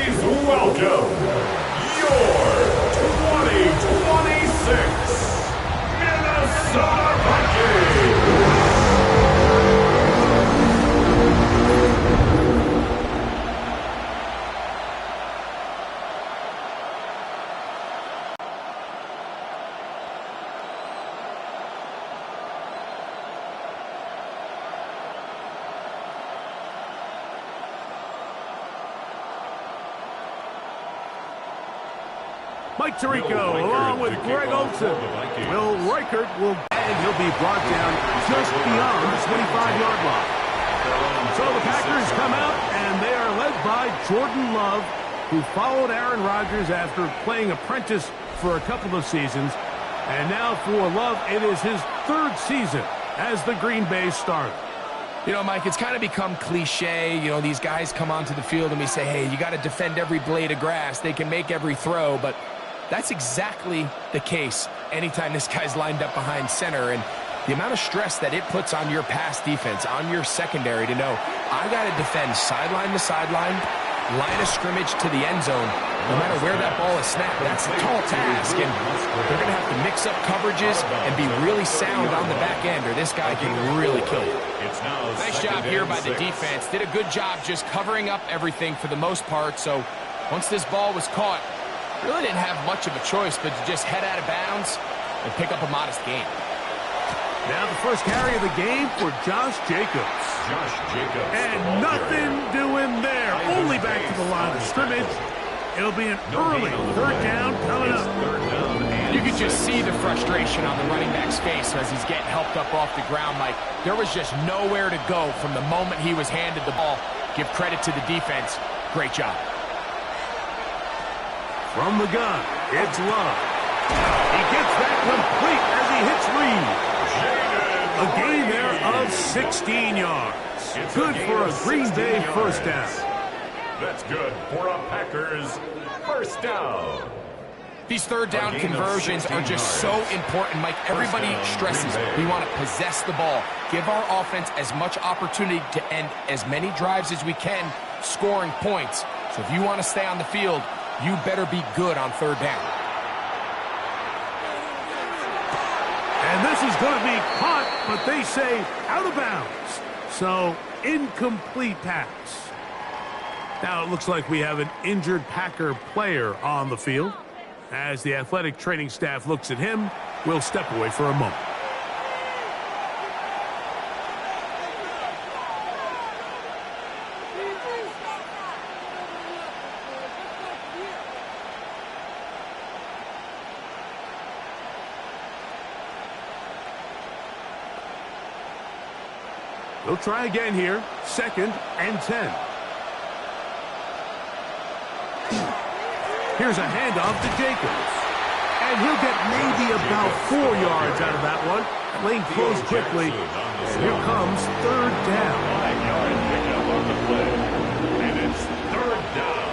Please welcome your 2026 Minnesota Vikings! Mike Tirico, along with Greg Olsen. Will Reichert and he'll be brought down just beyond the 25-yard line. So the Packers come out, and they are led by Jordan Love, who followed Aaron Rodgers after playing apprentice for a couple of seasons. And now for Love, it is his third season as the Green Bay starter. You know, Mike, it's kind of become cliche. You know, these guys come onto the field and we say, hey, you got to defend every blade of grass. They can make every throw, but that's exactly the case anytime this guy's lined up behind center. And the amount of stress that it puts on your pass defense, on your secondary to know, I got to defend sideline to sideline, line of scrimmage to the end zone, no matter where that ball is snapped. That's a tall task, and they're going to have to mix up coverages and be really sound on the back end, or this guy can really kill you. Nice job here by the defense. Did a good job just covering up everything for the most part. So once this ball was caught, really didn't have much of a choice but to just head out of bounds and pick up a modest gain. Now the first carry of the game for Josh Jacobs. And nothing doing there. Only back to the line of scrimmage. It'll be an early third down coming up. You could just see the frustration on the running back's face as he's getting helped up off the ground. Like, there was just nowhere to go from the moment he was handed the ball. Give credit to the defense. Great job. From the gun, it's Love. He gets that complete as he hits Reed. A gain there of 16 yards. Good for a Green Bay first down. That's good for a Packers first down. These third down conversions are just so important, Mike. Everybody stresses we want to possess the ball, give our offense as much opportunity to end as many drives as we can, scoring points. So if you want to stay on the field, you better be good on third down. And this is going to be caught, but they say out of bounds. So, incomplete pass. Now it looks like we have an injured Packer player on the field. As the athletic training staff looks at him, we'll step away for a moment. They'll try again here. 2nd and 10. Here's a handoff to Jacobs. And he'll get maybe about 4 yards out of that one. Lane closed quickly. Here comes third down. 5 yard pickup on the play. And it's third down.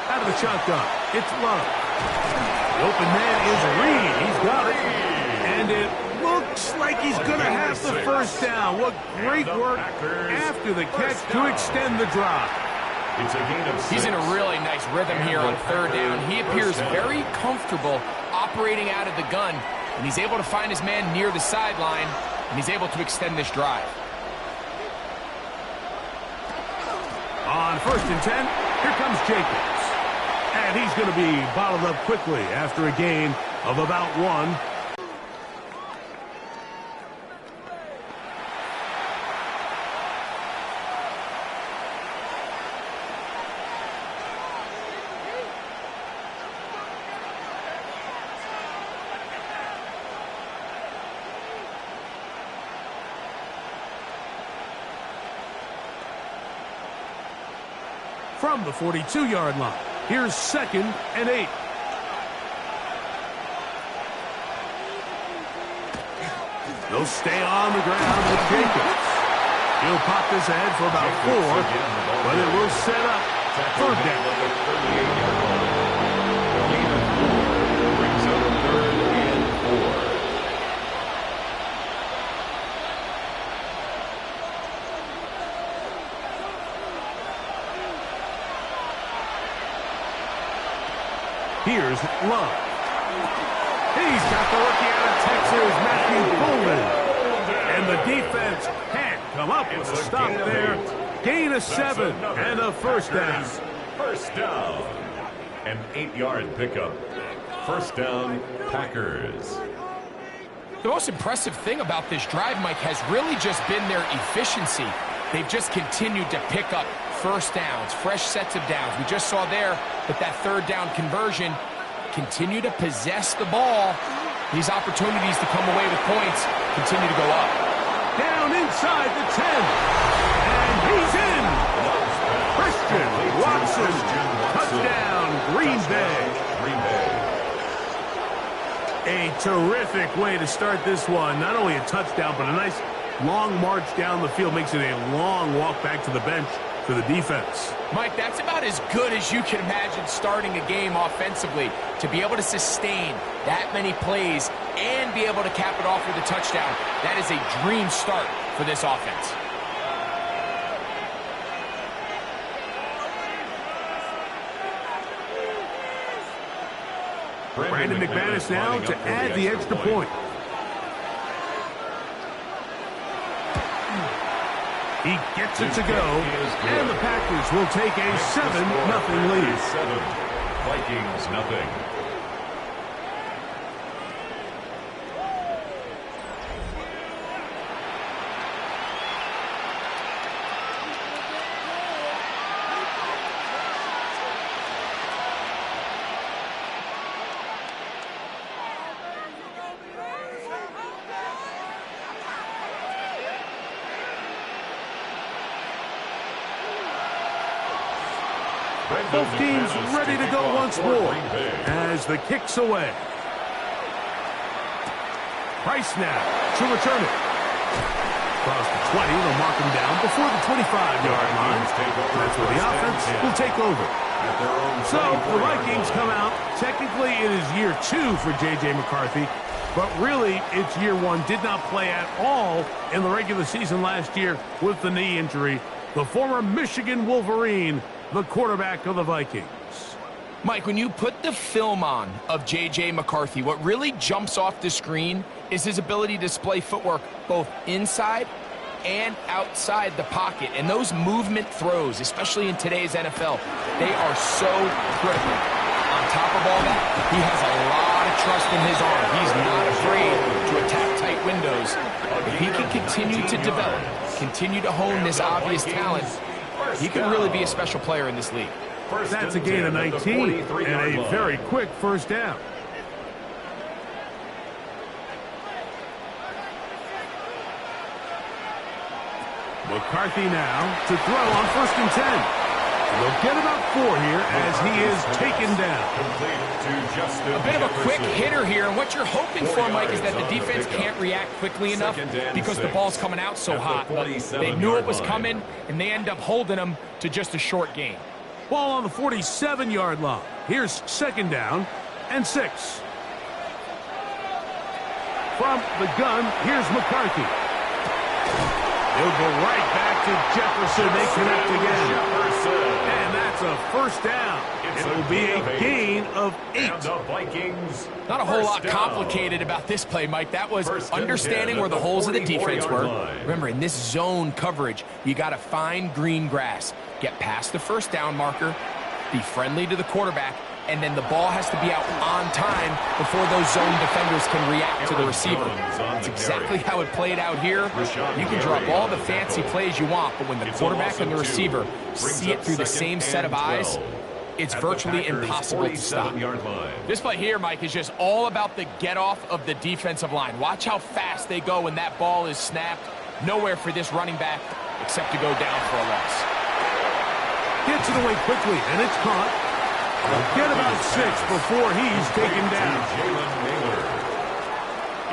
Out of the shotgun, it's Love. The open man is Reed. He's got it. And it looks like he's going to have the first down. What great work after the catch to extend the drive. He's in a really nice rhythm here on third down. He appears very comfortable operating out of the gun, and he's able to find his man near the sideline, and he's able to extend this drive. On 1st and 10, here comes Jacobs. And he's going to be bottled up quickly after a gain of about 1. From the 42-yard line. Here's 2nd and 8. They'll stay on the ground with Jacobs. He'll pop this ahead for about 4, but it will set up third down. Here's Love. He's got the rookie out of Texas, Matthew Golden. And the defense can't come up with a stop there. Gain of 7 and a first down. First down. An 8-yard pickup. First down, Packers. The most impressive thing about this drive, Mike, has really just been their efficiency. They've just continued to pick up first downs, fresh sets of downs. We just saw there with that third down conversion, continue to possess the ball. These opportunities to come away with points continue to go up. Down inside the 10. And he's in. Christian Watson. Touchdown, Green Bay. A terrific way to start this one. Not only a touchdown, but a nice long march down the field. Makes it a long walk back to the bench for the defense. Mike, that's about as good as you can imagine starting a game offensively. To be able to sustain that many plays and be able to cap it off with a touchdown, that is a dream start for this offense. Brandon McManus now to add the extra point. He gets it to go, and the Packers will take a 7-0 lead. 7. Vikings nothing. Both teams ready to go once more as the kick's away. Price now to return it. Across the 20, they'll mark him down before the 25-yard line. That's where the offense will take over. So the Vikings come out. Technically, it is year 2 for J.J. McCarthy, but really it's year 1. Did not play at all in the regular season last year with the knee injury. The former Michigan Wolverine, the quarterback of the Vikings. Mike, when you put the film on of J.J. McCarthy, what really jumps off the screen is his ability to display footwork both inside and outside the pocket. And those movement throws, especially in today's NFL, they are so critical. On top of all that, he has a lot of trust in his arm. He's not afraid to attack tight windows. If he can continue to develop, continue to hone this obvious talent, he can really be a special player in this league. That's a gain of 19 and a very quick first down. McCarthy now to throw on 1st and 10. They'll get about 4 here as he is taken down. A bit of a quick hitter here, and what you're hoping for, Mike, is that the defense can't react quickly enough because the ball's coming out so hot. But they knew it was coming, and they end up holding them to just a short gain. Ball on the 47-yard line. Here's 2nd down and 6. From the gun, here's McCarthy. He'll go right back to Jefferson. They connect again. And that's a first down. It will be a gain of 8. The Vikings. Not a whole lot complicated about this play, Mike. That was understanding where the holes of the defense were. Remember, in this zone coverage, you got to find green grass. Get past the first down marker, be friendly to the quarterback, and then the ball has to be out on time before those zone defenders can react to the receiver. That's exactly how it played out here. You can drop all the fancy plays you want, but when the quarterback and the receiver see it through the same set of eyes, it's virtually impossible to stop. This play here, Mike, is just all about the get-off of the defensive line. Watch how fast they go when that ball is snapped. Nowhere for this running back except to go down for a loss. Gets it away quickly, and it's caught. They'll get about 6 before he's taken down.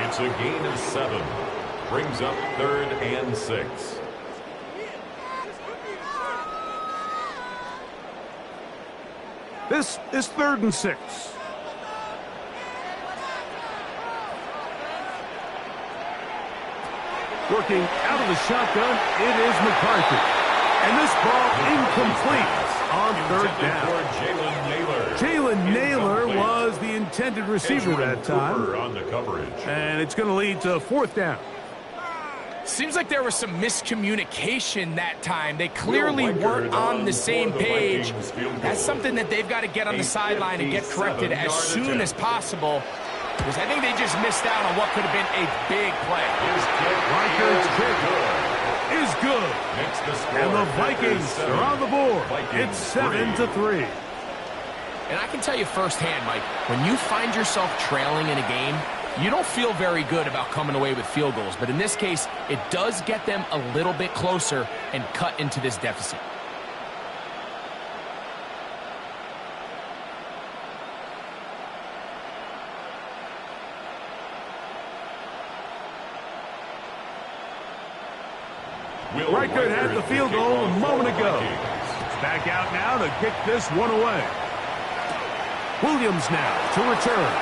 It's a gain of 7. Brings up 3rd and 6. This is 3rd and 6. Working out of the shotgun, it is McCarthy. And this ball incomplete on third down. Jalen Naylor was the intended receiver that time. On the coverage. And it's going to lead to fourth down. Seems like there was some miscommunication that time. They clearly weren't on the same page. That's something that they've got to get on the sideline and get corrected as soon as possible, because I think they just missed out on what could have been a big play. Reichard's kick is good. And the Vikings are on the board. It's 7-3. And I can tell you firsthand, Mike, when you find yourself trailing in a game, you don't feel very good about coming away with field goals. But in this case, it does get them a little bit closer and cut into this deficit. Reichard had the field goal a moment ago. Back out now to kick this one away. Williams now to return.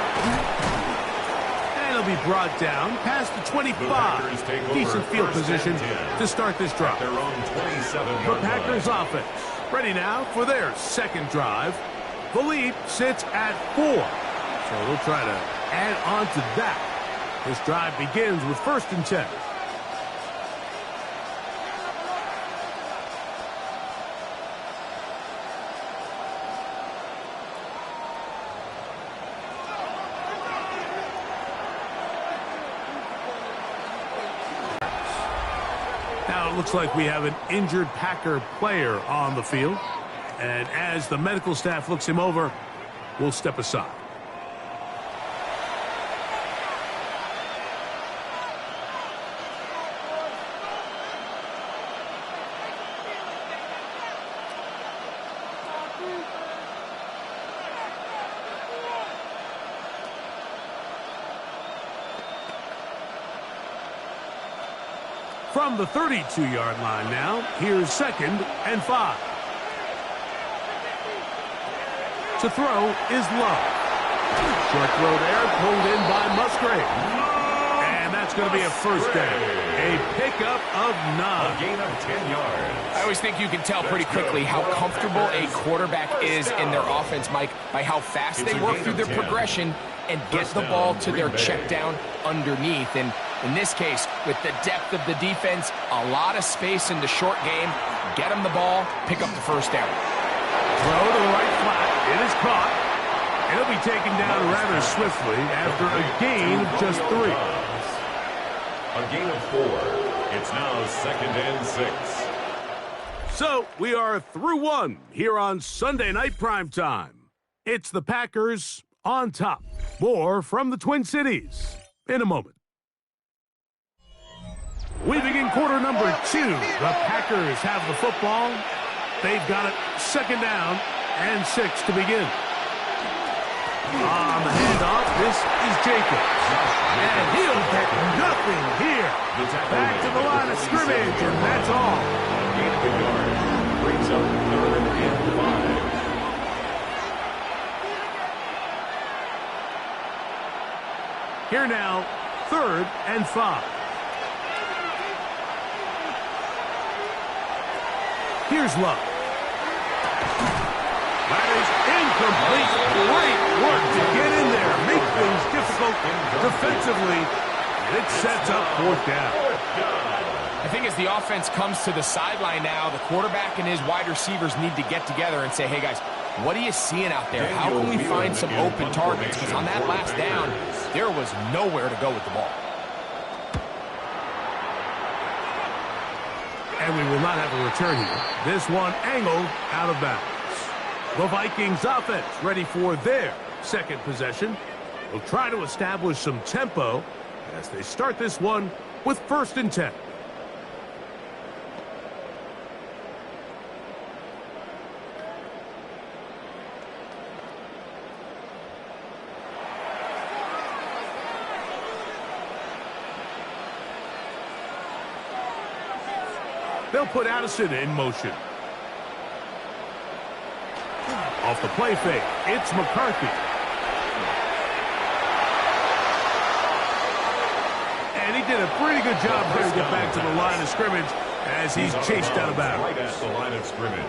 And he'll be brought down past the 25. Decent field position to start this drive. The Packers offense ready now for their second drive. The lead sits at 4. So we'll try to add on to that. This drive begins with 1st and 10. Now it looks like we have an injured Packer player on the field. And as the medical staff looks him over, we'll step aside. From the 32-yard line now, here's 2nd and 5. To throw is Love. Short throw there, pulled in by Musgrave. And that's going to be a first down. A pickup of 9. A gain of 10 yards. I always think you can tell pretty quickly how comfortable a quarterback is in their offense, Mike, by how fast they work through their progression and get the ball to their check down underneath. And in this case, with the depth of the defense, a lot of space in the short game, get them the ball, pick up the first down. Throw to the right flat. It is caught. It'll be taken down rather swiftly after a gain of just 3. A gain of 4. It's now 2nd and 6. So we are through 1 here on Sunday Night Primetime. It's the Packers on top. More from the Twin Cities in a moment. We begin quarter number 2. The Packers have the football. They've got it 2nd down and 6 to begin. On the handoff, this is Jacobs. And he'll get nothing here. Back to the line of scrimmage, and that's all. Gain of a yard. Brings up 3rd and 5. Here now, 3rd and 5. Here's Love. That is incomplete. Great work to get in there, make things difficult defensively, and it sets up 4th down. I think as the offense comes to the sideline now, the quarterback and his wide receivers need to get together and say, hey, guys, what are you seeing out there? How can we find some open targets? Because on that last down, there was nowhere to go with the ball. And we will not have a return here. This one angled out of bounds. The Vikings offense ready for their 2nd possession. Will try to establish some tempo as they start this one with 1st and 10. They'll put Addison in motion. Off the play fake, it's McCarthy. And he did a pretty good job here to get back to the line of scrimmage as he's chased out of bounds. Right at the line of scrimmage.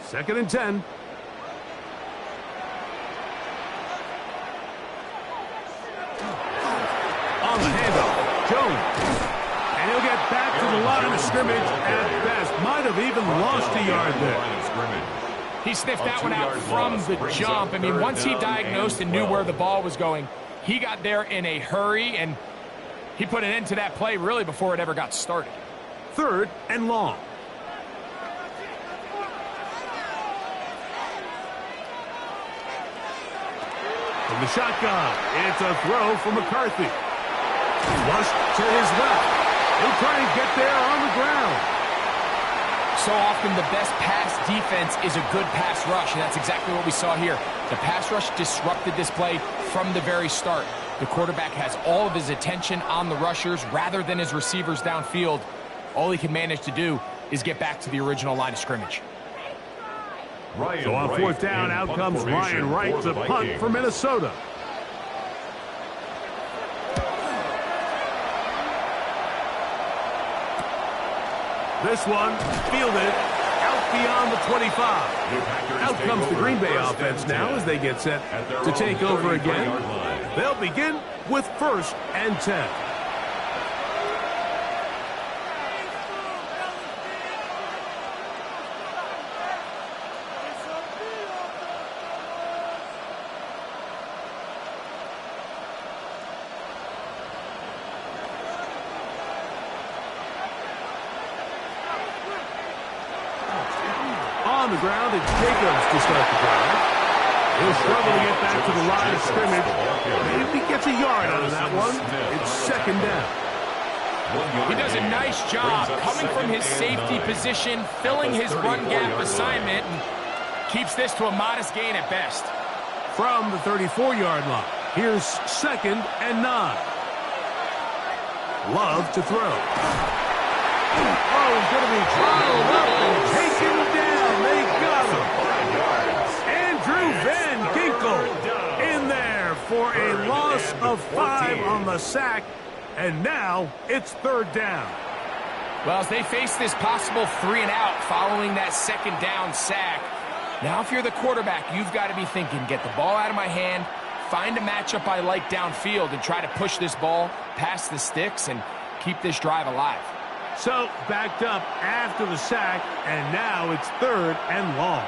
Second and 10. On the handoff, Jones. And he'll get back to the line of scrimmage at best. Might have even lost a yard there. He sniffed that one out from the jump. I mean, once he diagnosed and knew where the ball was going, he got there in a hurry, and he put an end to that play really before it ever got started. Third and long. From the shotgun, it's a throw for McCarthy. Flushed to his left. He'll try and get there on the ground. So often the best pass defense is a good pass rush, and that's exactly what we saw here. The pass rush disrupted this play from the very start. The quarterback has all of his attention on the rushers rather than his receivers downfield. All he can manage to do is get back to the original line of scrimmage. So on fourth down, out comes Ryan Wright to punt for Minnesota. This one fielded out beyond the 25. Out comes the Green Bay offense now as they get set to take over again. They'll begin with first and 10. On the ground, it's Jacobs to start the drive. He'll struggle to get back to the line of scrimmage. Maybe he gets a yard out of that one. It's second down. He does a nice job coming from his safety position, filling his run gap assignment, and keeps this to a modest gain at best. From the 34-yard line, here's second and 9. Love to throw. Oh, he's going to be trialed up and taken down. They got him. Andrew Van Ginkel in there for a loss of 5 on the sack. And now it's third down. Well, as they face this possible 3 and out following that second down sack, now if you're the quarterback, you've got to be thinking, get the ball out of my hand, find a matchup I like downfield, and try to push this ball past the sticks and keep this drive alive. So, backed up after the sack, and now it's third and long.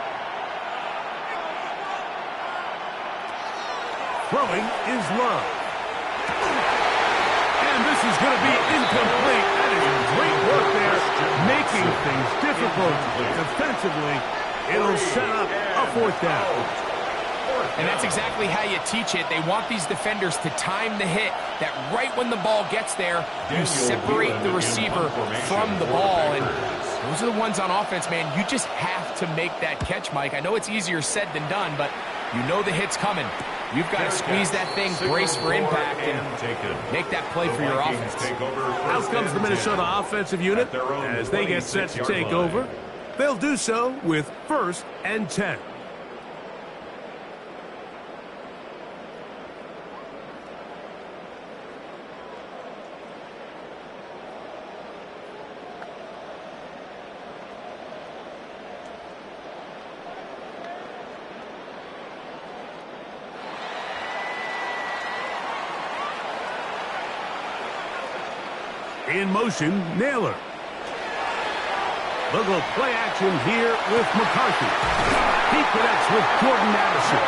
Throwing is Love. And this is going to be incomplete. That is great work there, making things difficult defensively. It'll set up a fourth down. And that's exactly how you teach it. They want these defenders to time the hit, that right when the ball gets there, you separate the receiver from the ball. And those are the ones on offense, man. You just have to make that catch, Mike. I know it's easier said than done, but you know the hit's coming. You've got to squeeze that thing, brace for impact, and make that play for your offense. Out comes the Minnesota offensive unit as they get set to take over. They'll do so with first and 10. In motion, Naylor. They'll go play action here with McCarthy. He connects with Jordan Addison.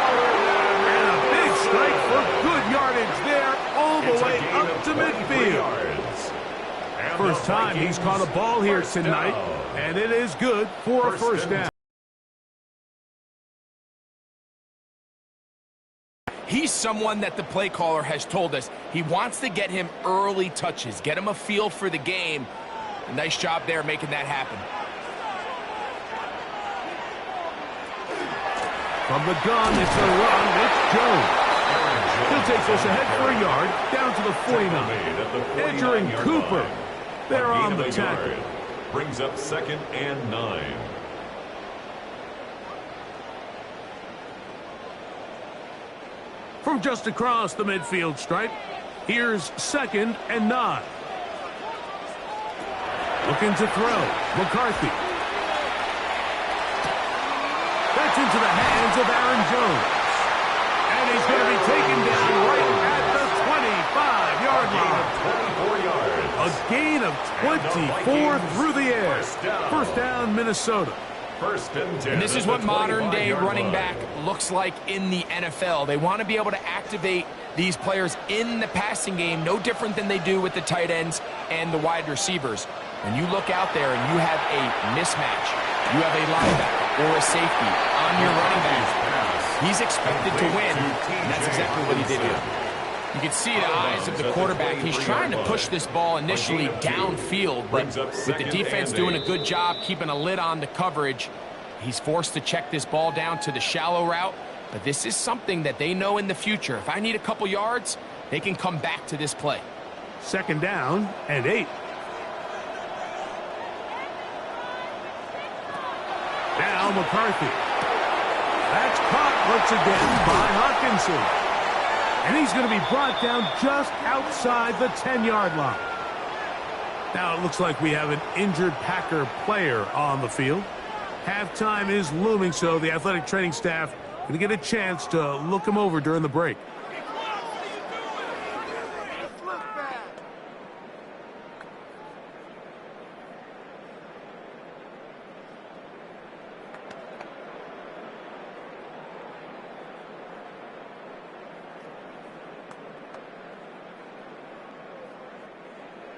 And a big strike for good yardage there all the way up to midfield. First time he's caught a ball here tonight, and it is good for a first down. He's someone that the play caller has told us he wants to get him early touches, get him a feel for the game. Nice job there making that happen. From the gun, it's a run. It's Jones. He'll take this ahead for a yard, down to the 49. Entering Cooper. They're on the tackle. Brings up second and 9. from just across the midfield stripe. Here's 2nd and 9. Looking to throw. McCarthy. That's into the hands of Aaron Jones. And he's going to be taken down right at the 25-yard line. A gain of 24 through the air. First down, Minnesota. And this is what modern-day running back looks like in the NFL. They want to be able to activate these players in the passing game, no different than they do with the tight ends and the wide receivers. When you look out there and you have a mismatch, you have a linebacker or a safety on your running back, he's expected to win, and that's exactly what he did here. You can see the eyes of the quarterback. He's trying to push this ball initially downfield, but with the defense doing a good job keeping a lid on the coverage, he's forced to check this ball down to the shallow route. But this is something that they know in the future. If I need a couple yards, they can come back to this play. 2nd down and 8. Now McCarthy. That's caught once again by Hawkinson. And he's going to be brought down just outside the 10-yard line. Now it looks like we have an injured Packer player on the field. Halftime is looming, so the athletic training staff going to get a chance to look him over during the break.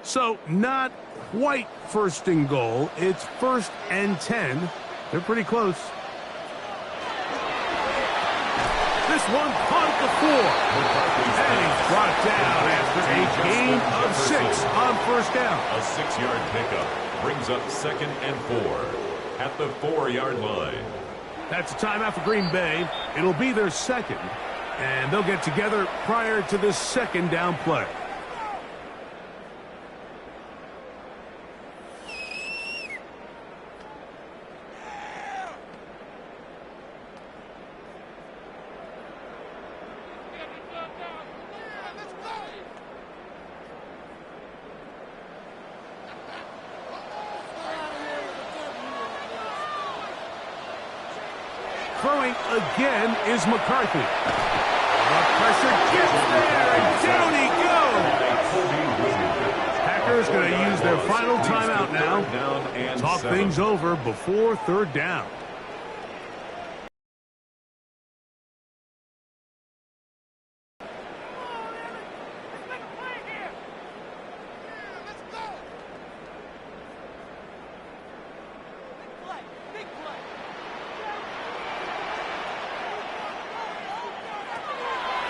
So not quite 1st and goal. It's 1st and 10. They're pretty close. This one caught at the 4. And he's brought down after a gain of 6 on 1st down. A 6-yard pickup brings up 2nd and 4 at the 4-yard line. That's a timeout for Green Bay. It'll be their 2nd. And they'll get together prior to this 2nd down play. Throwing again is McCarthy. The pressure gets there, and down he goes. Packers going to use their final timeout now. Talk things over before 3rd down.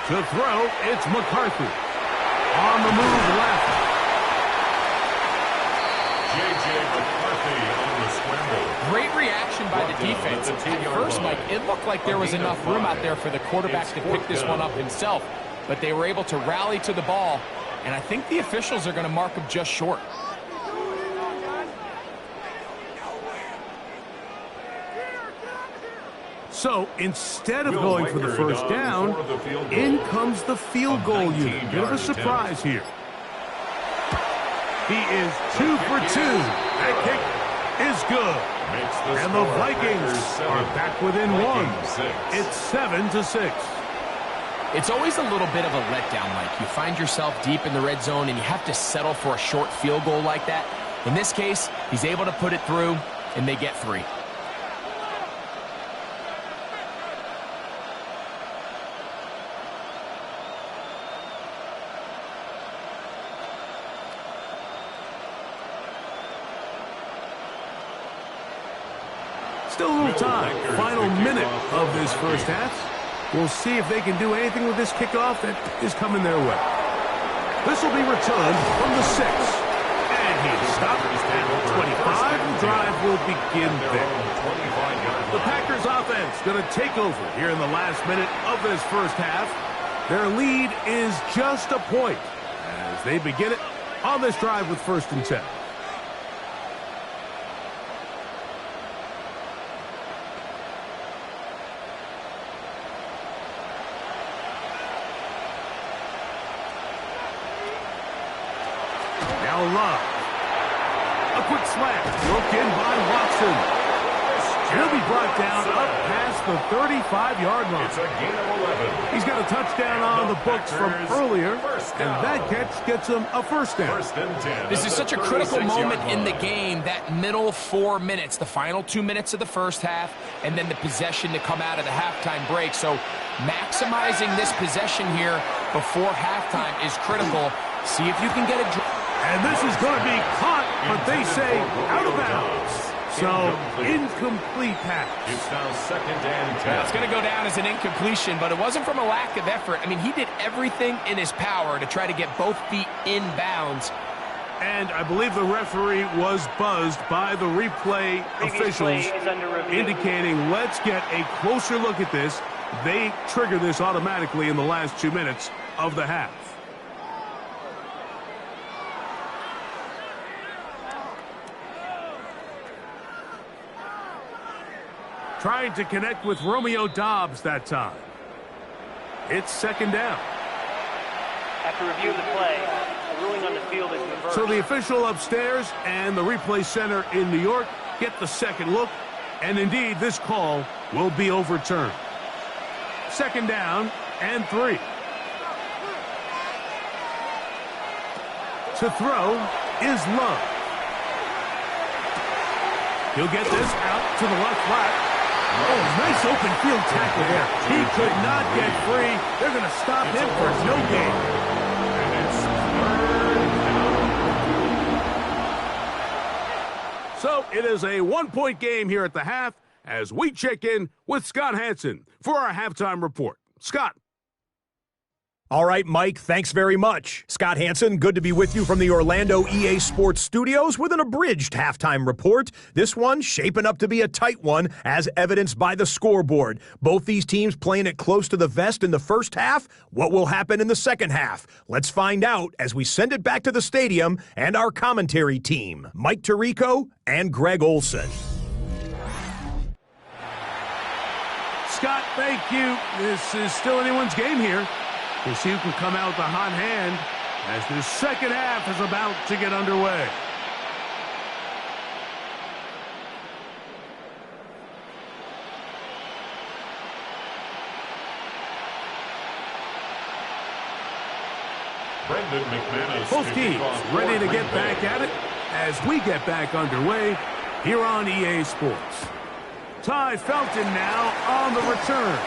To throw, it's McCarthy. On the move left. J.J. McCarthy on the scramble. Great reaction by the defense. At first, Mike, it looked like there was enough room out there for the quarterback to pick this one up himself. But they were able to rally to the ball, and I think the officials are going to mark him just short. So instead of going for the 1st down, in comes the field goal unit. Bit of a surprise here. He is 2 for 2. That kick is good. And the Vikings are back within 1. It's 7-6. It's always a little bit of a letdown, Mike. You find yourself deep in the red zone and you have to settle for a short field goal like that. In this case, he's able to put it through, and they get 3. Still a little time. Final minute of this first half. We'll see if they can do anything with this kickoff that is coming their way. This will be returned from the 6. And he's stopped at the 25. The drive will begin there. The Packers offense going to take over here in the last minute of this first half. Their lead is just a point as they begin it on this drive with 1st and 10. Now Love. A quick slant. Look in by Watson. He'll be brought down up past the 35-yard line. It's a gain of 11. He's got a touchdown on the books from earlier, and that catch gets him a first down. First and 10. This is such a critical moment in the game, that middle 4 minutes, the final 2 minutes of the first half, and then the possession to come out of the halftime break. So maximizing this possession here before halftime is critical. See if you can get it. And this is going to be caught, but they say out of bounds. So, incomplete pass. It's now second and 10. It's going to go down as an incompletion, but it wasn't from a lack of effort. I mean, he did everything in his power to try to get both feet in bounds. And I believe the referee was buzzed by the replay officials, indicating, let's get a closer look at this. They trigger this automatically in the last 2 minutes of the half. Trying to connect with Romeo Doubs that time. It's second down. After reviewing the play, the ruling on the field is reversed. So the official upstairs and the replay center in New York get the second look, and indeed this call will be overturned. Second down and 3. To throw is Love. He'll get this out to the left flat. Oh, nice open field tackle there. He could not get free. They're going to stop him for no gain. So it is a 1-point game here at the half as we check in with Scott Hansen for our halftime report. Scott. All right, Mike, thanks very much. Scott Hansen, good to be with you from the Orlando EA Sports Studios with an abridged halftime report. This one shaping up to be a tight one, as evidenced by the scoreboard. Both these teams playing it close to the vest in the first half. What will happen in the second half? Let's find out as we send it back to the stadium and our commentary team, Mike Tirico and Greg Olson. Scott, thank you. This is still anyone's game here. We'll see who can come out with a hot hand as the second half is about to get underway. Brendan McManus. Both teams ready to get back at it as we get back underway here on EA Sports. Ty Felton now on the return.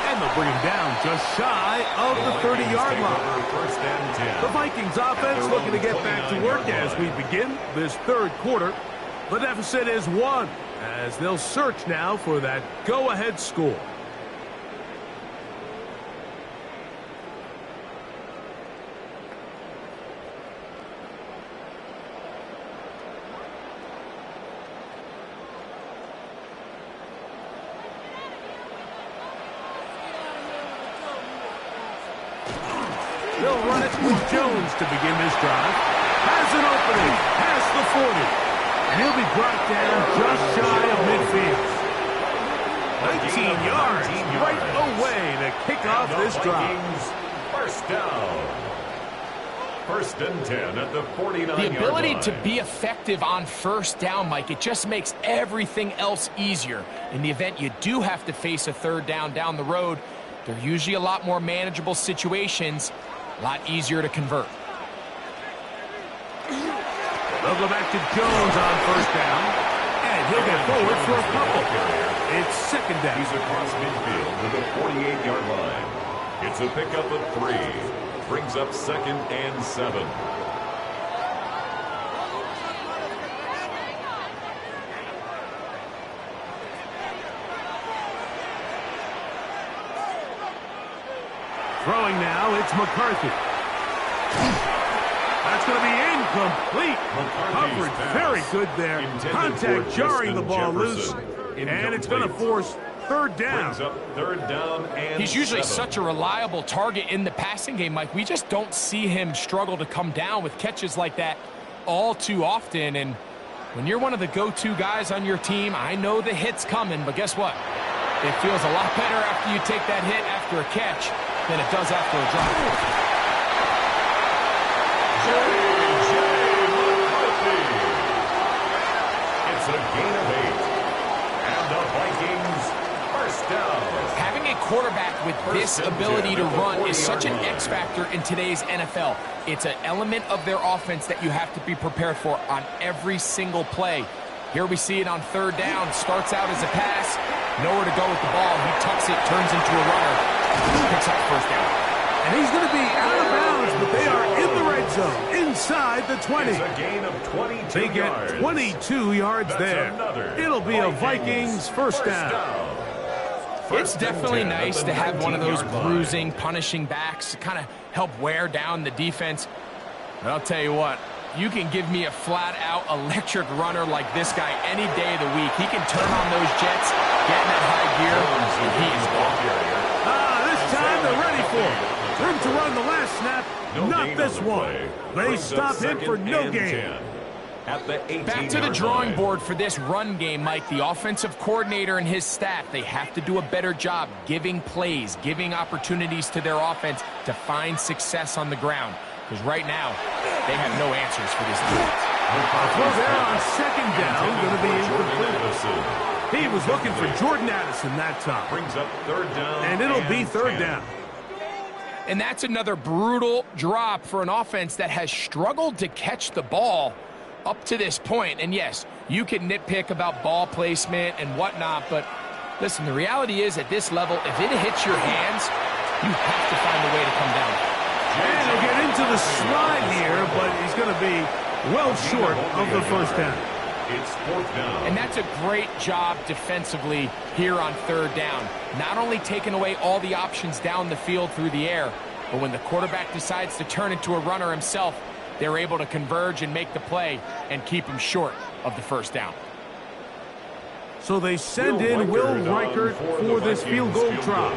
And they'll bring him down just shy of the 30-yard line. First and 10. The Vikings offense looking to get back to work as we begin this third quarter. The deficit is 1 as they'll search now for that go-ahead score. They'll run it with Jones to begin this drive. Has an opening past the 40. And he'll be brought down just shy of midfield. 19 yards right away to kick off this drive. First down. First and 10 at the 49-yard line. The ability to be effective on first down, Mike, it just makes everything else easier. In the event you do have to face a third down the road, they're usually a lot more manageable situations. A lot easier to convert. They'll go back to Jones on first down. And he'll get forward for a couple. It's second down. He's across midfield to the 48-yard line. It's a pickup of 3. Brings up second and 7. Throwing now, it's McCarthy. That's going to be incomplete. Coverage very good there. Contact jarring the ball loose. And it's going to force third down. Third down and He's usually 7. such a reliable target in the passing game, Mike. We just don't see him struggle to come down with catches like that all too often. And when you're one of the go-to guys on your team, I know the hit's coming, but guess what? It feels a lot better after you take that hit after a catch than it does after a drop. quarterback with this ability to run is such an X factor in today's NFL. It's an element of their offense that you have to be prepared for on every single play. Here we see it on third down. Starts out as a pass. Nowhere to go with the ball. He tucks it, turns into a runner. Picks up first down. And he's going to be out of bounds, but they are in the red zone, inside the 20. It's a gain of 22 They get 22 yards there. It'll be a Vikings first down. It's definitely nice to have one of those bruising, punishing backs to kind of help wear down the defense. But I'll tell you what, you can give me a flat-out electric runner like this guy any day of the week. He can turn on those jets, get in that high gear, and he is off. This time they're ready for it. Room to run the last snap, not this one. They stop him for no gain. Back to the drawing board for this run game, Mike. The offensive coordinator and his staff, they have to do a better job giving plays, giving opportunities to their offense to find success on the ground. Because right now, they have no answers for this defense. Well, they're on second down, going to be incomplete. He was looking for Jordan Addison that time. Brings up third down. And it'll be third down. And that's another brutal drop for an offense that has struggled to catch the ball up to this point. And yes, you can nitpick about ball placement and whatnot, but listen, the reality is at this level, if it hits your hands, you have to find a way to come down. And he'll get into the slide here, but he's going to be well short of the first down. It's fourth down. And that's a great job defensively here on third down. Not only taking away all the options down the field through the air, but when the quarterback decides to turn into a runner himself, they're able to converge and make the play and keep him short of the first down. So they send in Will Reichert for this field goal try.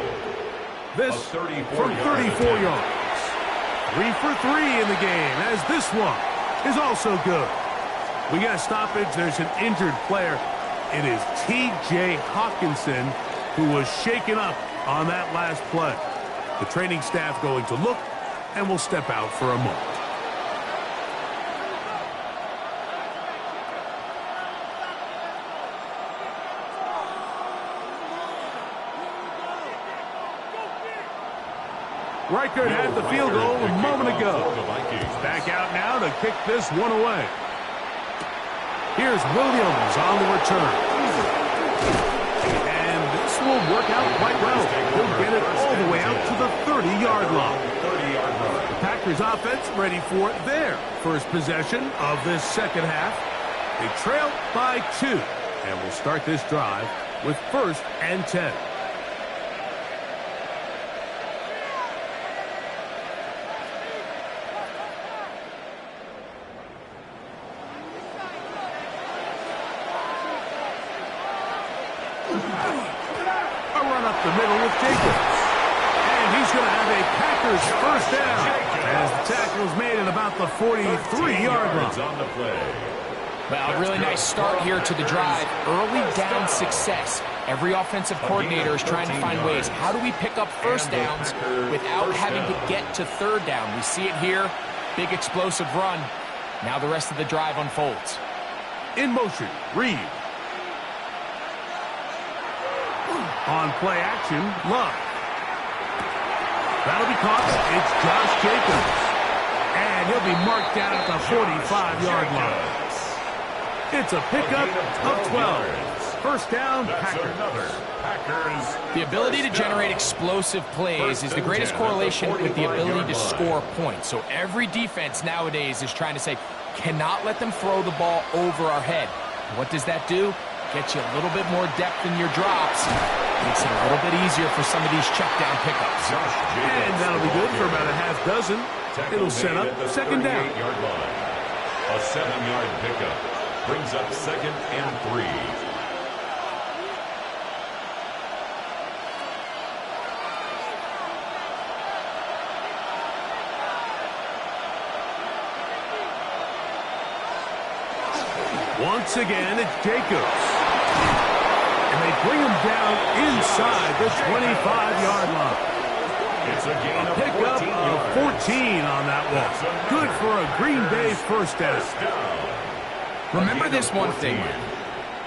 This from 34 yards. 3 for 3 in the game, as this one is also good. We got a stoppage. There's an injured player. It is T.J. Hawkinson who was shaken up on that last play. The training staff going to look and will step out for a moment. Reichert had the field goal a moment ago. Back out now to kick this one away. Here's Williams on the return. And this will work out quite well. He'll get it all the way out to the 30-yard line. The Packers offense ready for their first possession of this second half. They trail by 2. And will start this drive with 1st and 10. A run up the middle with Jacobs. And he's going to have a Packers first down as the tackle is made at about the 43-yard line. Well, a really nice start here to the drive. Early down success. Every offensive coordinator is trying to find ways. How do we pick up first downs without having to get to third down? We see it here. Big explosive run. Now the rest of the drive unfolds. In motion, Reed. On play action, Love. That'll be caught. It's Josh Jacobs. And he'll be marked down at the 45-yard line. It's a pickup of 12. First down, Packers. The ability to generate explosive plays is the greatest correlation with the ability to score points. So every defense nowadays is trying to say, cannot let them throw the ball over our head. What does that do? Get you a little bit more depth in your drops. Makes it a little bit easier for some of these check down pickups. And that'll be good for about a half dozen. It'll set up second down. A 7-yard pickup brings up 2nd and 3. Once again, it's Jacobs. And they bring him down inside the 25-yard line. It's a gain of Pickup of 14 on that one. Good for a Green Bay first down. Remember this one thing.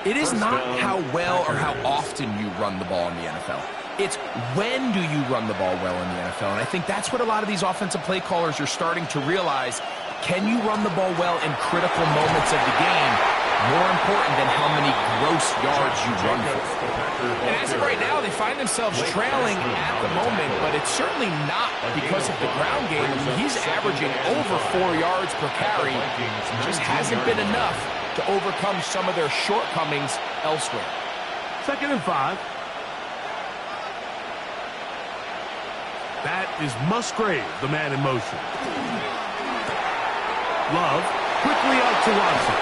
It is not how well or how often you run the ball in the NFL. It's when do you run the ball well in the NFL? And I think that's what a lot of these offensive play callers are starting to realize. Can you run the ball well in critical moments of the game? More important than how many gross yards you run for. And as of right now, they find themselves trailing at the moment, but it's certainly not because of the ground game. I mean, he's averaging over 4 yards per carry. It just hasn't been enough to overcome some of their shortcomings elsewhere. 2nd and 5. That is Musgrave, the man in motion. Love quickly out to Watson.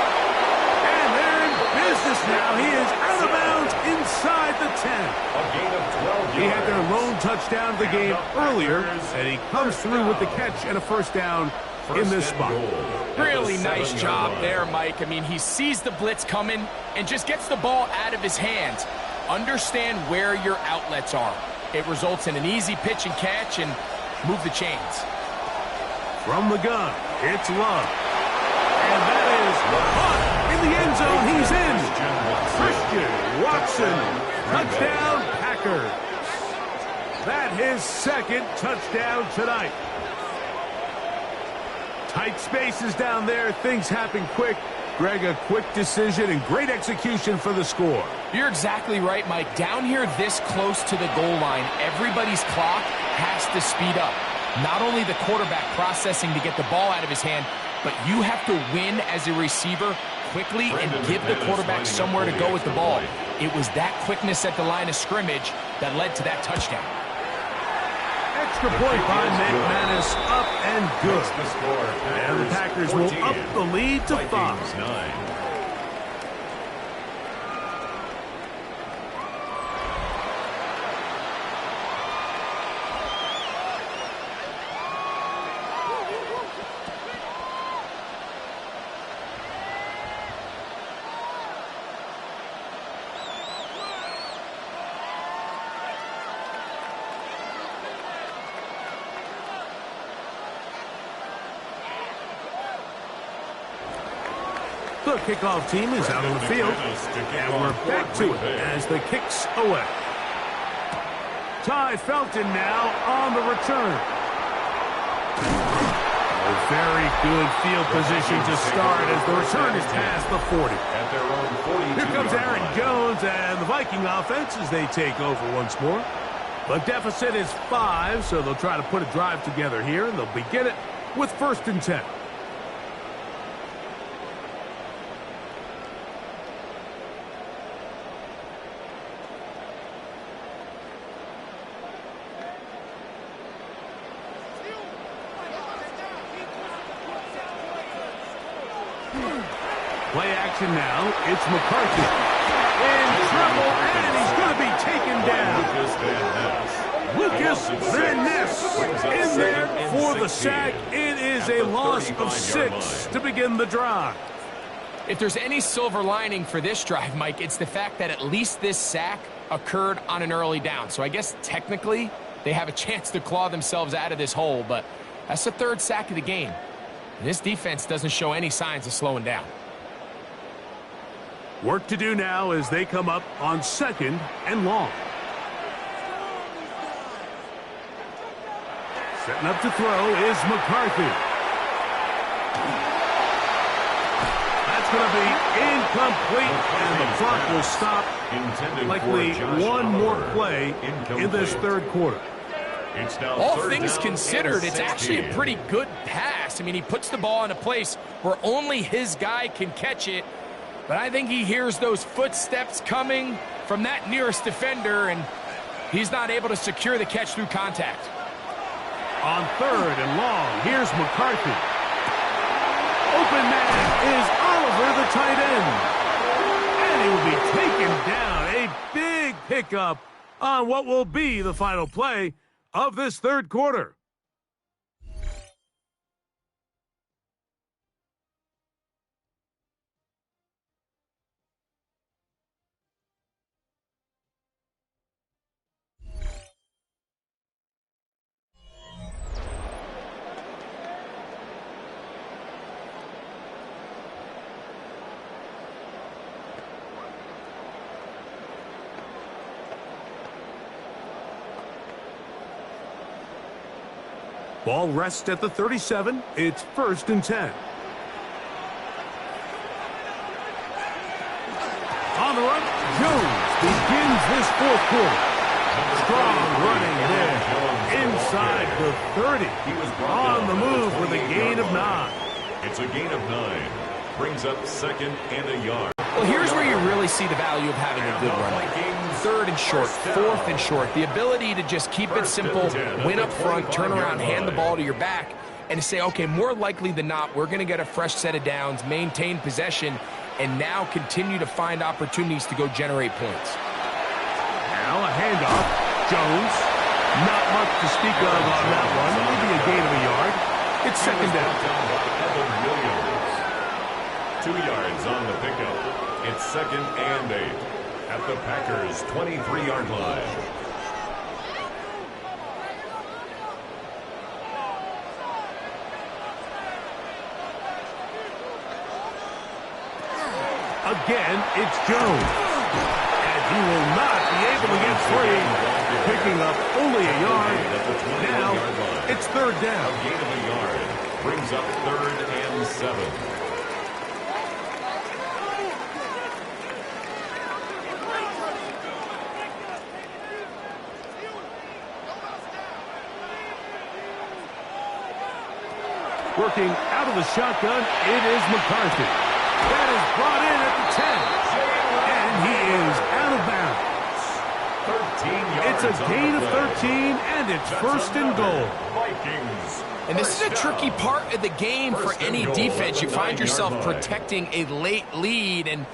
And they're in business now. He is out of bounds inside the 10. A gain of 12 yards. He had their lone touchdown of the game earlier, and he comes through with the catch and a first down in this spot. Really nice job there, Mike. I mean, he sees the blitz coming and just gets the ball out of his hands. Understand where your outlets are. It results in an easy pitch and catch and move the chains. From the gun, it's Love. And that is caught in the end zone. He's in. Christian Watson, touchdown Packers. That his 2nd touchdown tonight. Tight spaces down there. Things happen quick. Greg, a quick decision and great execution for the score. You're exactly right, Mike. Down here this close to the goal line, everybody's clock has to speed up. Not only the quarterback processing to get the ball out of his hand, but you have to win as a receiver quickly and give the quarterback somewhere to go with the ball. It was that quickness at the line of scrimmage that led to that touchdown. Extra point by McManus, up and good. And the Packers will up the lead to 5. The kickoff team is out on the field, and we're back to it as the kick's away. Ty Felton now on the return. A very good field position to start as the return is past the 40. Here comes Aaron Jones and the Viking offense as they take over once more. The deficit is 5, so they'll try to put a drive together here, and they'll begin it with 1st and 10. Play action now. It's McCarthy. In trouble, and he's going to be taken down. Lucas Van Ness in there for the sack. It is a loss of 6 to begin the drive. If there's any silver lining for this drive, Mike, it's the fact that at least this sack occurred on an early down. So I guess technically they have a chance to claw themselves out of this hole, but that's the 3rd sack of the game. And this defense doesn't show any signs of slowing down. Work to do now as they come up on 2nd and long. Setting up to throw is McCarthy. That's going to be incomplete, and the clock will stop. Likely one more play in this 3rd quarter. All things considered, it's actually a pretty good pass. I mean, he puts the ball in a place where only his guy can catch it. But I think he hears those footsteps coming from that nearest defender, and he's not able to secure the catch through contact. On 3rd and long, here's McCarthy. Open man is Oliver, the tight end. And he will be taken down. A big pickup on what will be the final play of this 3rd quarter. Ball rests at the 37. It's 1st and 10. On the run, Jones begins this 4th quarter. Strong running there inside the 30. On the move with a gain of 9. It's a gain of 9. Brings up 2nd and a yard. Well, here's where you really see the value of having a good run. 3rd and short, 4th and short. The ability to just keep it simple, win up front, turn around, hand the ball to your back, and to say, okay, more likely than not, we're going to get a fresh set of downs, maintain possession, and now continue to find opportunities to go generate points. Now a handoff. Jones. Not much to speak of on that one. Maybe a gain of a yard. It's 2nd down. 2 yards on the pickup. It's 2nd and 8 at the Packers' 23-yard line. Again, it's Jones. And he will not be able to get free. Picking up only a yard. Now, it's 3rd down. A gain of a yard brings up 3rd and 7. Working out of the shotgun, it is McCarthy. That is brought in at the 10. And he is out of bounds. 13 yards. It's a gain of 13, and it's 1st and goal. Vikings. And this is a tricky part of the game for any defense. You find yourself protecting a late lead, and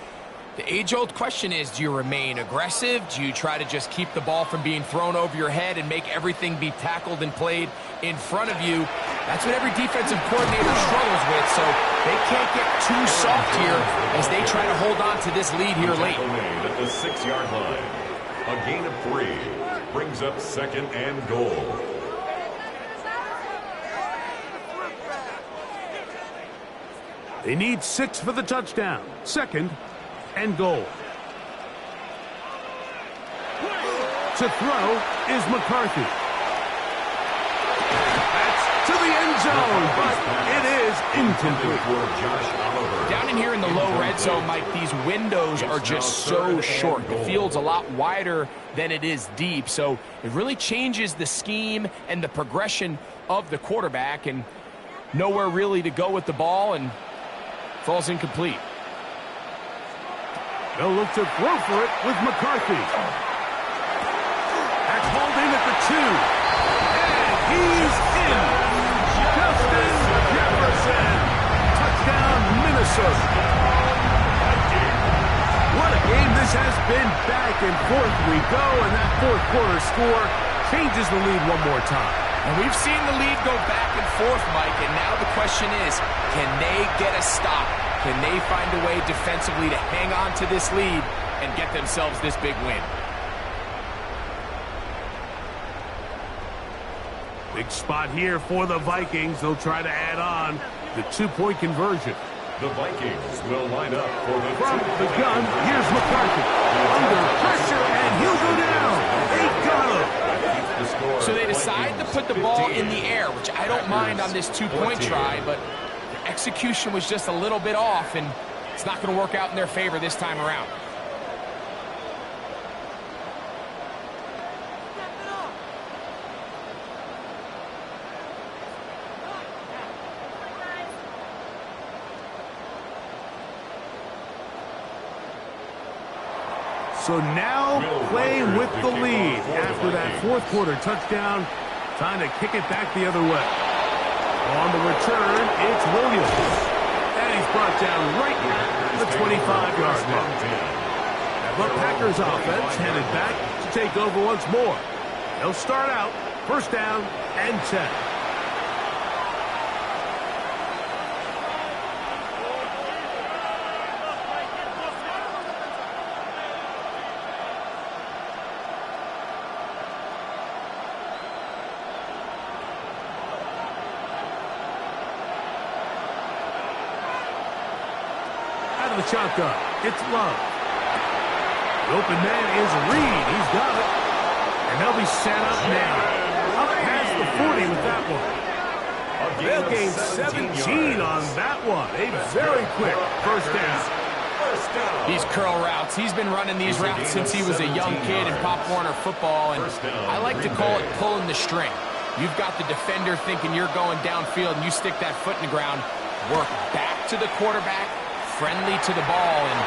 the age-old question is, do you remain aggressive? Do you try to just keep the ball from being thrown over your head and make everything be tackled and played in front of you? That's what every defensive coordinator struggles with, so they can't get too soft here as they try to hold on to this lead here late. At the 6-yard line. A gain of 3 brings up 2nd and goal. They need 6 for the touchdown. 2nd and goal. To throw is McCarthy. That's to the end zone, but it is incomplete. Down in here in the low red zone, Mike, these windows are just so short. The field's a lot wider than it is deep, so it really changes the scheme and the progression of the quarterback, and nowhere really to go with the ball, and falls incomplete. They'll look to throw for it with McCarthy. That's hauled in at the 2. And he's in. Justin Jefferson. Touchdown, Minnesota. What a game this has been. Back and forth we go, and that 4th quarter score changes the lead one more time. And we've seen the lead go back and forth, Mike, and now the question is, can they get a stop? Can they find a way defensively to hang on to this lead and get themselves this big win? Big spot here for the Vikings. They'll try to add on the 2-point conversion. The Vikings will line up for the from the gun. Here's McCarthy under pressure, and he'll go down. They got him. So they decide to put the ball in the air, which I don't mind on this 2-point try, but the execution was just a little bit off, and it's not going to work out in their favor this time around. So now playing with the lead after that 4th quarter touchdown, trying to kick it back the other way. On the return, it's Williams. And he's brought down right at the 25-yard line. The Packers offense headed back to take over once more. They'll start out 1st down and 10. The shotgun. It's Love. The open man is Reed. He's got it. And they'll be set up now. Up past the 40 with that one. They'll gain 17 on that one. A very quick first down. These curl routes, he's been running these routes since he was a young kid in Pop Warner football, and I like to call it pulling the string. You've got the defender thinking you're going downfield, and you stick that foot in the ground, work back to the quarterback, friendly to the ball, and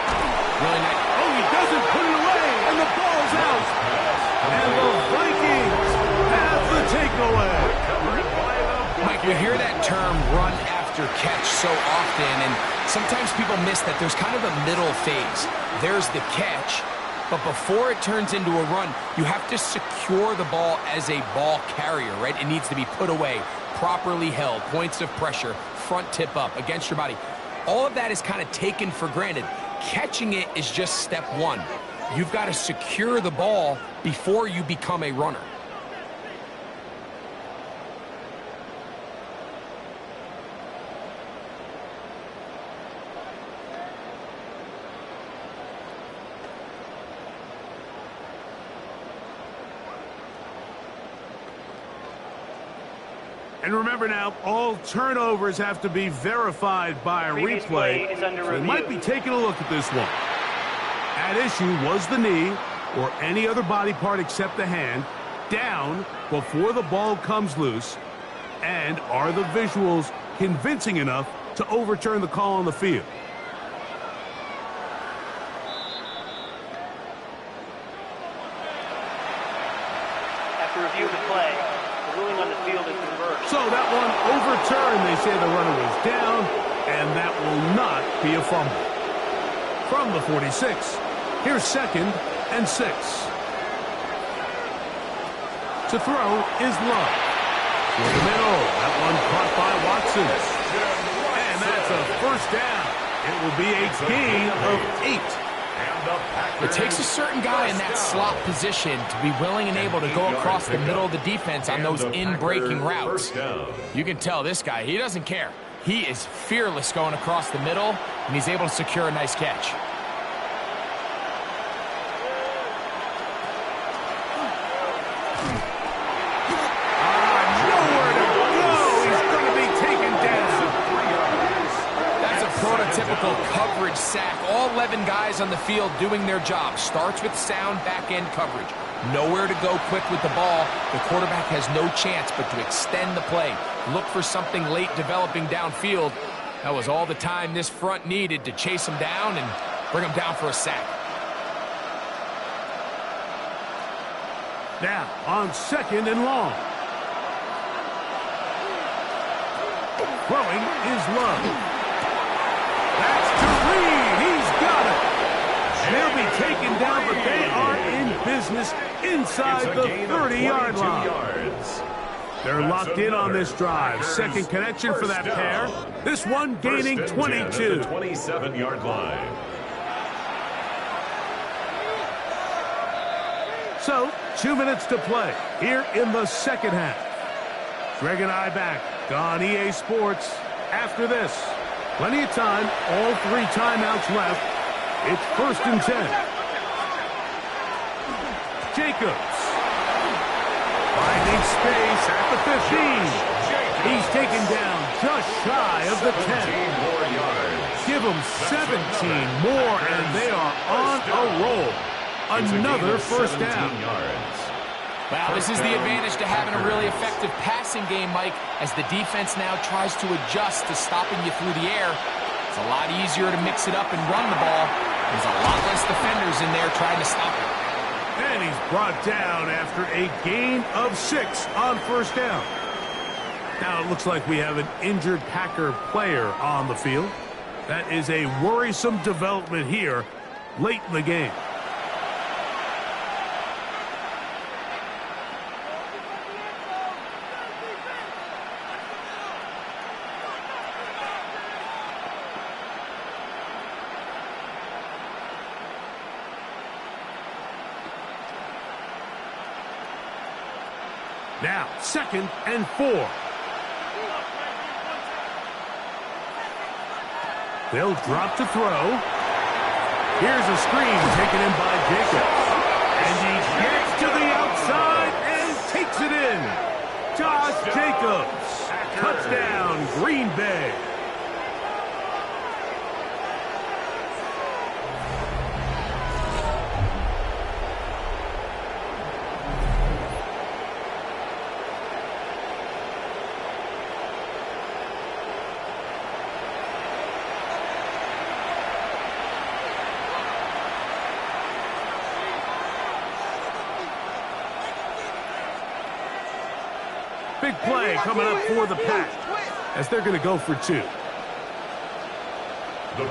really nice. Oh, he doesn't put it away, and the ball's out. And the Vikings have the takeaway. Mike, we hear that term run after catch so often, and sometimes people miss that there's kind of a middle phase. There's the catch, but before it turns into a run, you have to secure the ball as a ball carrier, right? It needs to be put away, properly held, points of pressure, front tip up against your body. All of that is kind of taken for granted. Catching it is just step one. You've got to secure the ball before you become a runner. And remember now, all turnovers have to be verified by a replay. So they might be taking a look at this one. At issue was the knee, or any other body part except the hand, down before the ball comes loose. And are the visuals convincing enough to overturn the call on the field? After review of the play, the ruling on the field is reversed. So that one overturned. They say the runner was down, and that will not be a fumble. From the 46, here's 2nd and 6. To throw is Love. To the middle, that one caught by Watson. And that's a first down. It will be a gain of 8. It takes a certain guy in that slot position to be willing and able to go across the middle of the defense on those in-breaking routes. You can tell this guy, he doesn't care. He is fearless going across the middle, and he's able to secure a nice catch. Nowhere to go. He's going to be taken down. That's a prototypical coverage sack. All 11 guys on the field doing their job. Starts with sound back-end coverage. Nowhere to go quick with the ball. The quarterback has no chance but to extend the play. Look for something late developing downfield. That was all the time this front needed to chase him down and bring him down for a sack. Now, on 2nd and long. Throwing is Love. That's to Reed. He's got it. They'll be taken down, but they are in business inside the 30-yard line. They're locked in on this drive. Second connection for that pair. This one gaining 22. 27-yard line. So, 2 minutes to play here in the second half. Greg and I back on EA Sports after this. Plenty of time, all 3 timeouts left. It's 1st and 10. Jacobs. Finding space at the 15. He's taken down just shy of the 10. Give them 17 more, and they are on a roll. Another first down. Wow, this is the advantage to having a really effective passing game, Mike, as the defense now tries to adjust to stopping you through the air. It's a lot easier to mix it up and run the ball. There's a lot less defenders in there trying to stop it. And he's brought down after a gain of 6 on first down. Now it looks like we have an injured Packer player on the field. That is a worrisome development here late in the game. Now, 2nd and 4. They'll drop to throw. Here's a screen taken in by Jacobs. And he gets to the outside and takes it in. Josh Jacobs. Touchdown, Green Bay. Big play coming up for the Pack as they're going to go for 2. The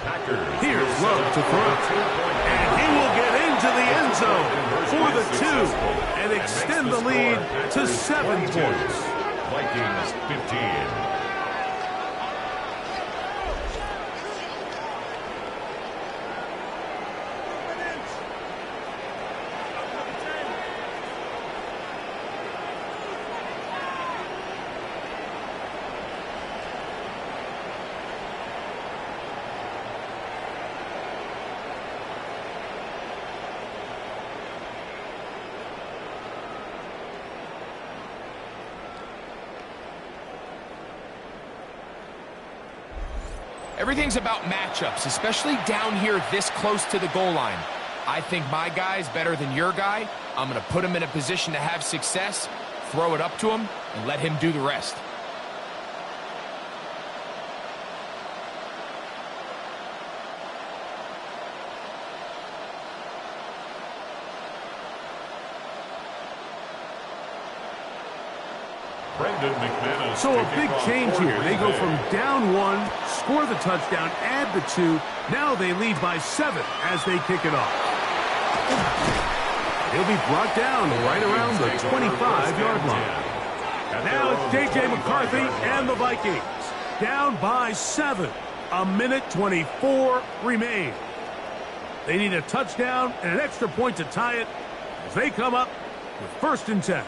Packers. Here's Love to throw. And he will get into the end zone for the 2 and extend the lead to 7 points. Vikings 15. Everything's about matchups, especially down here this close to the goal line. I think my guy's better than your guy. I'm going to put him in a position to have success, throw it up to him, and let him do the rest. So a big change here. They go from down 1, score the touchdown, add the 2. Now they lead by 7 as they kick it off. He'll be brought down right around the 25-yard line. Now it's J.J. McCarthy and the Vikings. Down by 7. A minute 24 remain. They need a touchdown and an extra point to tie it as they come up with 1st and 10.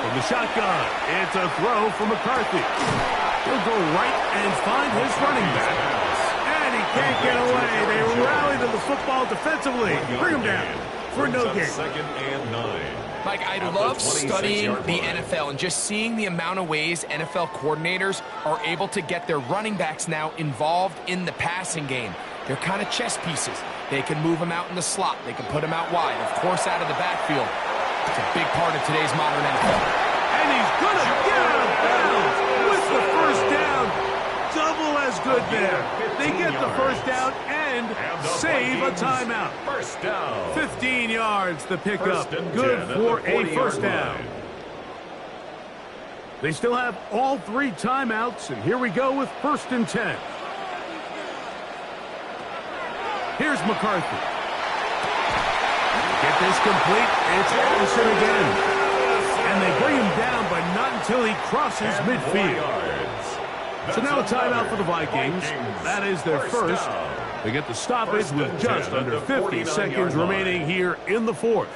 The shotgun. It's a throw for McCarthy. He'll go right and find his running back. And he can't get away. They rally to the football defensively. Bring him down for no gain. 2nd and 9. Mike, I love studying the NFL and just seeing the amount of ways NFL coordinators are able to get their running backs now involved in the passing game. They're kind of chess pieces. They can move them out in the slot. They can put them out wide. Of course, out of the backfield. It's a big part of today's modern NFL. And he's going to get out of bounds with the 1st down. Double as good there. They get the 1st down and save a timeout. 1st down. 15 yards the pickup. Good for a 1st down. They still have all 3 timeouts, and here we go with 1st and 10. Here's McCarthy. Get this complete. It's Allison again. And they bring him down, but not until he crosses midfield. So now a timeout for the Vikings. That is their 1st. They get the stoppage with just under 50 seconds remaining here in the 4th.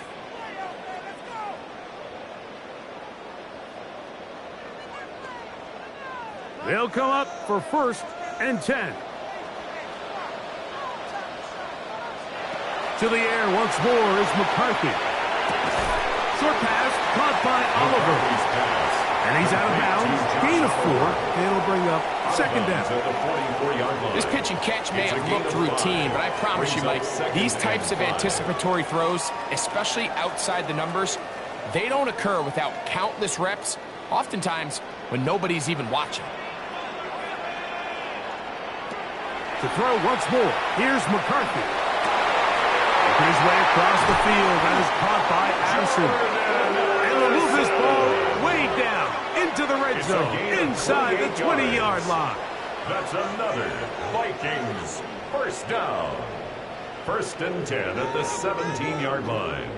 They'll come up for 1st and 10. To the air once more is McCarthy. Short pass caught by Oliver. And he's out of bounds. Gain of 4. And it'll bring up 2nd down. This pitch and catch may have looked routine, but I promise you, Mike, these types of anticipatory throws, especially outside the numbers, they don't occur without countless reps, oftentimes when nobody's even watching. To throw once more, here's McCarthy. His way across the field, that is caught by Addison. And will move this ball way down into the red zone, inside the 20-yard line. That's another Vikings 1st down. 1st and 10 at the 17-yard line.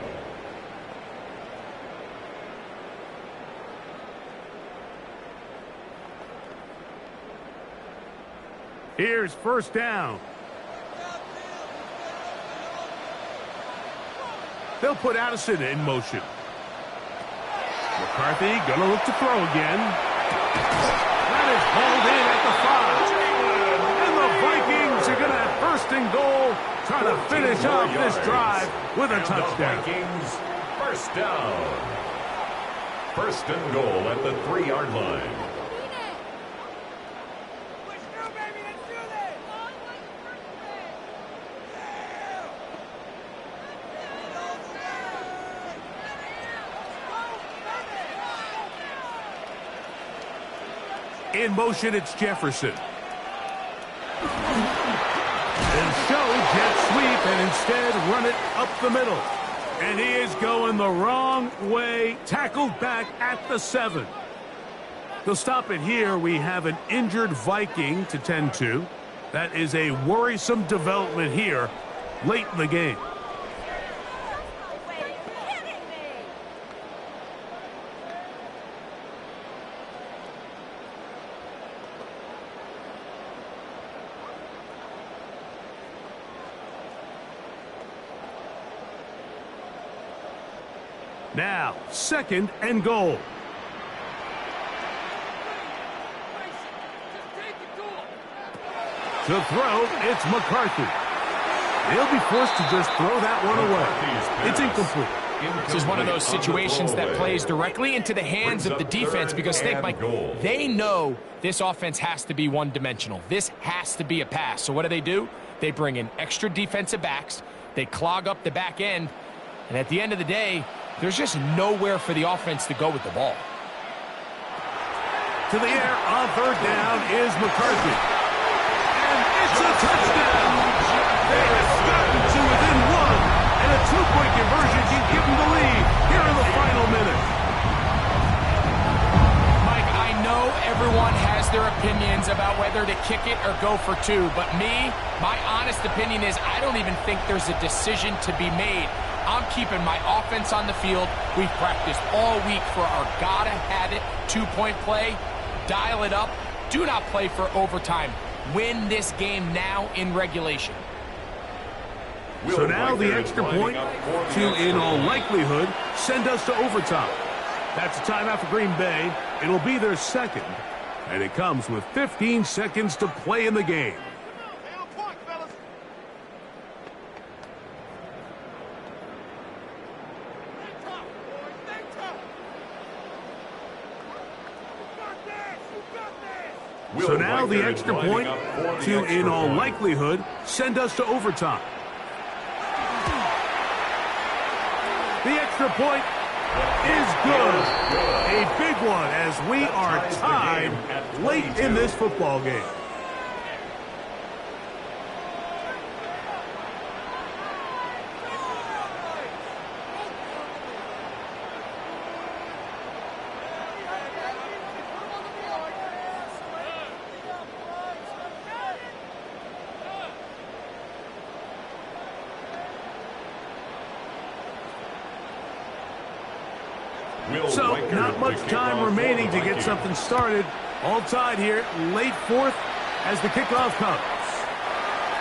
Here's 1st down. They'll put Addison in motion. McCarthy gonna look to throw again. That is hauled in at the finish off this drive with a touchdown. The Vikings, first down. First and goal at the 3-yard line. In motion, it's Jefferson. They'll show jet sweep and instead run it up the middle. And he is going the wrong way, tackled back at the 7. They'll stop it here. We have an injured Viking to tend to. That is a worrisome development here late in the game. Now, second and goal. To throw, it's McCarthy. They'll be forced to just throw that one away. It's incomplete. This is one of those situations that plays directly into the hands of the defense because, Snake Mike, they know this offense has to be one-dimensional. This has to be a pass. So what do? They bring in extra defensive backs. They clog up the back end. And at the end of the day, there's just nowhere for the offense to go with the ball. To the air on third down is McCarthy. And it's a touchdown. They have gotten to within one. And a two-point conversion can give them the lead here in the final minute. Mike, I know everyone has their opinions about whether to kick it or go for two. But my honest opinion is I don't even think there's a decision to be made. I'm keeping my offense on the field. We've practiced all week for our gotta-have-it two-point play. Dial it up. Do not play for overtime. Win this game now in regulation. So now the extra point to, in all likelihood, send us to overtime. That's a timeout for Green Bay. It'll be their second, and it comes with 15 seconds to play in the game. So now the extra point to, in all likelihood, send us to overtime. The extra point is good. A big one as we are tied late in this football game. So, not much time remaining to get something started. All tied here, late fourth as the kickoff comes.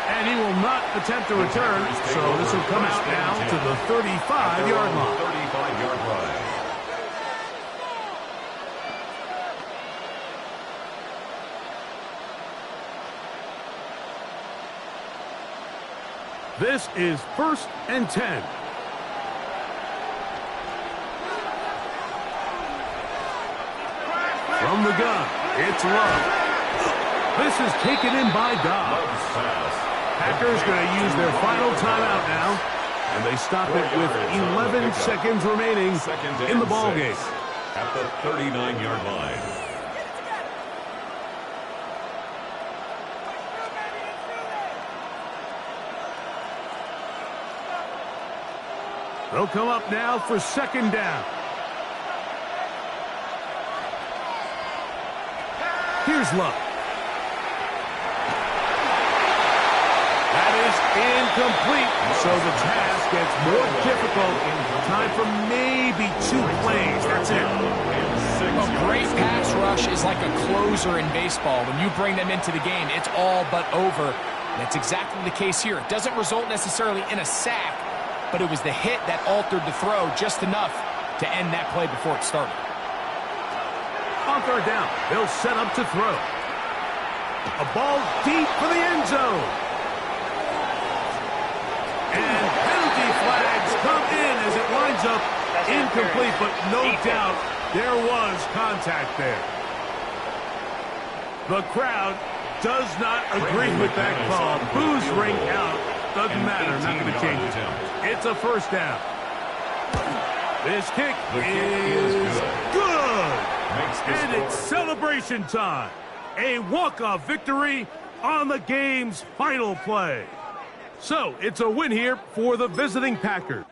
And he will not attempt to return, so this will come out now to the 35-yard line. 35-yard line. This is 1st and 10. From the gun, it's Love. This is taken in by Dobbs. Packers going to use their final timeout now, and they stop it with 11 seconds remaining in the ball game. At the 39-yard line. They'll come up now for second down. Here's Love. That is incomplete. So the task gets more difficult. Time for maybe 2 plays. That's it. A great pass rush is like a closer in baseball. When you bring them into the game, it's all but over. That's exactly the case here. It doesn't result necessarily in a sack, but it was the hit that altered the throw just enough to end that play before it started. On third down, they'll set up to throw. A ball deep for the end zone. And penalty flags come in as it winds up incomplete, but no doubt there was contact there. The crowd does not agree with that call. Boos ring out. Doesn't matter. Not going to change it. It's a first down. This kick is good. And it's celebration time. A walk-off victory on the game's final play. So, it's a win here for the visiting Packers.